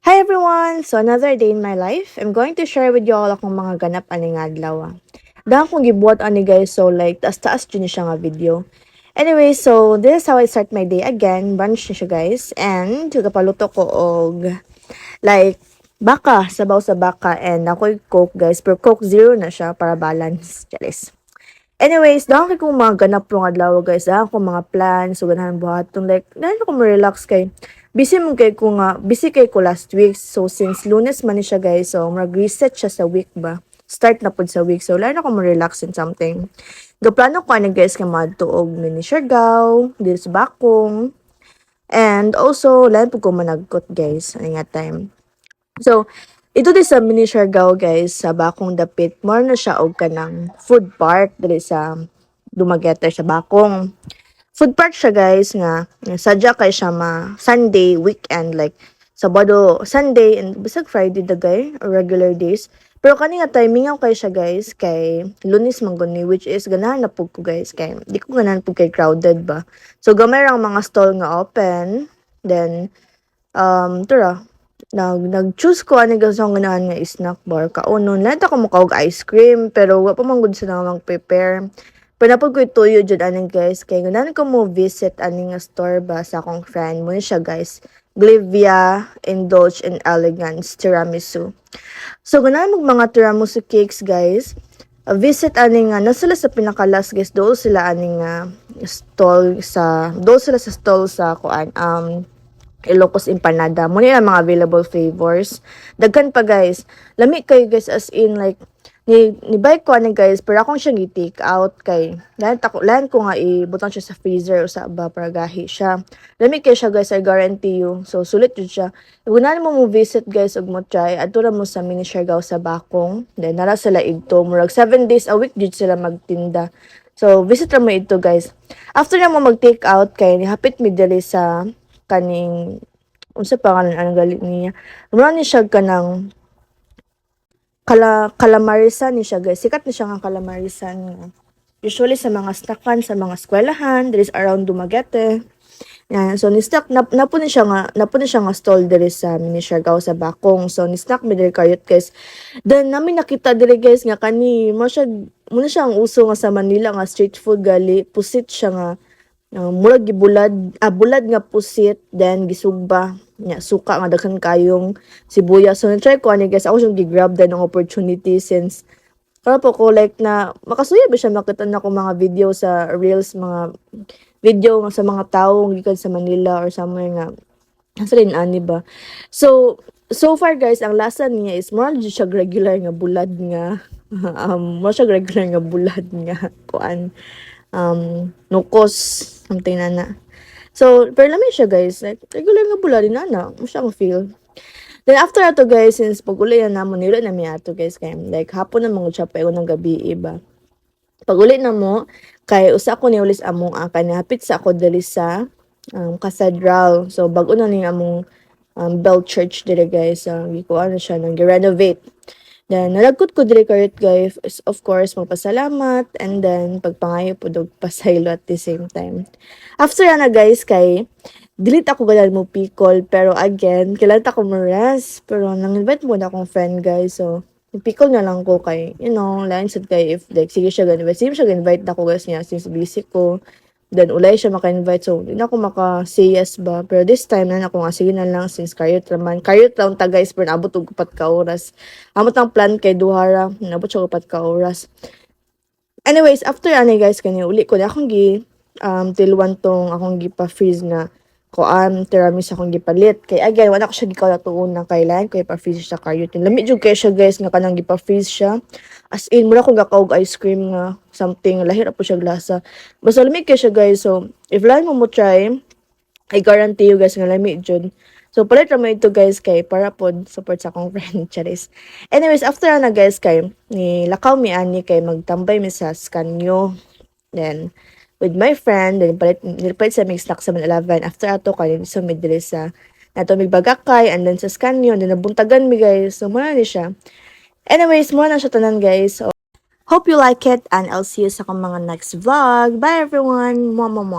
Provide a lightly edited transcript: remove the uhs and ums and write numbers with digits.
Hi everyone! So another day in my life, I'm going to share with you all akong mga ganap aning adlaw. Dahil kong gibuhat ani guys, so like taas-taas dyan siya nga video. Anyway, so this is how I start my day again. Brunch na siya guys. And kapaluto ko og like baka, sabaw sa baka and ako'y coke guys. Pero coke zero na siya para balance. Charis. Anyways, dahil kong mga ganap rong adlaw guys, dahil kong mga plans, so ganahan buhaton, like, dahil ko relax kay, busy kay ko last week, so since Lunes man ni siya guys, so mag-reset siya sa week ba, start na po sa week, so lalo ko relax in something. Gaplano ko ano guys, kay madto og mini Siargao, dito sa Bakong, and also, lalo po ko managkot guys, ano nga time. So, ito din sa mini Siargao guys, sa Bakong Dapit, more na siya og kanang food park dili sa Dumaguete sa Bakong. Food park siya guys nga sadya kay siya Sunday, weekend like Sabado, Sunday and bisag Friday dagay or regular days. Pero kani nga timingaw kay siya guys kay Lunes man guni which is ganahan na pug ko guys kay di ko ganahan pug kay crowded ba. So gamay ra ang mga stall nga open. Then tura nag-choose ko ani gusto nga ganahan nga snack bar kaunon lahat ako mukaog ice cream pero wa pa man gud sila mag-prepare. Pero napag ko ituyo dyan aning guys kay ganahan ko mo visit aning nga store ba sa akong friend mo siya guys Glivia Indulge and Elegance Tiramisu. So ganahan mo mga tiramisu cakes guys. Visit aning nasa sila sa pinakalas guys doon sila aning stall sa kuan Ilocos Empanada. Muna yung mga available flavors. Daghan pa guys. Lami kayo guys as in like ni buy ko ani guys pero akong siyang i-take out kay lahan ko nga ibutang siya sa freezer o sa ba para gahi siya. Lami kayo siya guys, I guarantee you. So sulit jud siya. Kung mo visit guys ug mo try adto mo sa mini Siargao sa Bakong. Then nara sila igto murag 7 days a week jud sila magtinda. So visit ra mo ito guys. After na mo mag-take out kay nihapit mi diri sa kaning unsa pangalan anong galit niya. Mura ni siya kanang calamarisan ni siya guys. Sikat ni siya nga calamarisan. Usually sa mga snackan, sa mga eskwelahan, there is around Dumaguete. Yan. So ni snack napo ni siya nga stall diri sa mini Siargao sa Bakong. So ni snack mi diri kayot guys. Then namin nakita diri guys nga kani mo siya ang uso nga sa Manila nga street food gali. Pusit siya nga murag bulad nga pusit then gisugba nya suka nga daghan kayong sibuyas. So na-try ko ani guys, ako siyang gi-grab din ng opportunity since para po ko like na makasuya ba siya makita na ko mga video sa reels, mga video nga sa mga tao gikan sa Manila or somewhere nga sa rin ani ba. So far guys, ang lasa niya is more siya regular nga bulad nga more siya regular nga bulad nga kuan nukos something na. So, pero lamin siya guys, like regular nga bula din na, mo siya feel. Then after ato guys, since pag-uli na mo, nilo na mi ato guys, kay like hapon na mga siya pa ng gabi iba. Pag-uli na mo, kay usa ko ni ulis among kanihapit sa ako dali sa cathedral. So, bago na ni among Bell Church dire guys, gikuha na siya nang gi-renovate. Then, nalagkot ko diri karit guys, of course, magpasalamat, and then, pagpangayo po dog pasaylo at the same time. After na guys, kay, delete ako ganyan mo pikol, pero again, kailan ako rest pero nang-invite mo na akong friend guys, so, pikol na lang ko kay, lain sad kay, if, like, sige siya ganyan, sige siya invite na ko guys niya, since busy ko, then ulay siya maka-invite, so hindi na ako maka-say yes ba, pero this time na ako nga sige na lang since karyot raman ta guys, pero naabot og 4 ka oras, amot ang plan kay duhara, naabot siya 4 ka oras. Anyways, after ani guys kani uli ko na akong tilwan tong akong gipa-freeze na kuan tiramisu akong gipalit kay again wala ko siya gikaw tuon na kailan ko ipa-freeze siya kayo lami jud kay siya guys nga kanang gipa-freeze siya as in mura ko gakaog ice cream nga something lahir po siya glasa basta lami kay siya guys. So if lang mo try, I guarantee you guys nga lami jud. So palit ra mo ito guys kay para pod support sa akong friend Charis. Anyways, after na guys kay ni lakaw mi ani kay magtambay mi sa Scanio, then with my friend, then palit sa mix snack sa 11 after ato kay so midre sa nato migbagakay and then sa Scanio, then nabuntagan mi guys. So muna ni siya. Anyways, muna na siya tanan guys. So, hope you like it and I'll see you sa akong mga next vlog. Bye everyone. Mwah mwah mwah.